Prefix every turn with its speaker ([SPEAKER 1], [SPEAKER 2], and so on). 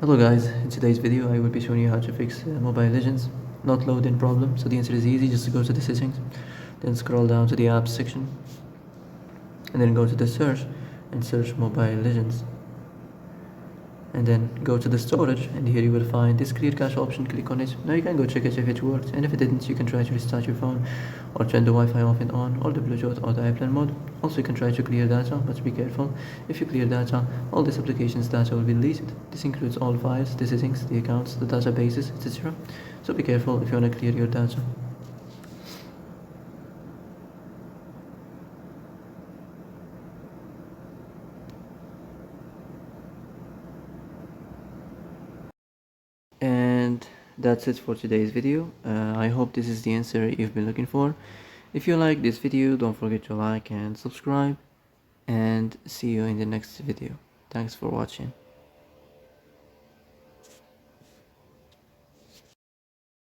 [SPEAKER 1] Hello guys, in today's video I will be showing you how to fix Mobile Legends not loading problem. So the answer is easy, just go to the settings, then scroll down to the apps section, and then go to the search and search Mobile Legends. And then go to the storage, and here you will find this clear cache option. Click on it. Now you can go check it if it worked, and if it didn't, you can try to restart your phone or turn the Wi-Fi off and on, or the Bluetooth or the airplane mode. Also, you can try to clear data, but be careful. If you clear data, all this application's data will be deleted. This includes all files, the settings, the accounts, the databases, etc. So be careful if you want to clear your data. And that's it for today's video. I hope this is the answer you've been looking for. If you like this video, don't forget to like and subscribe, and see you in the next video. Thanks for watching.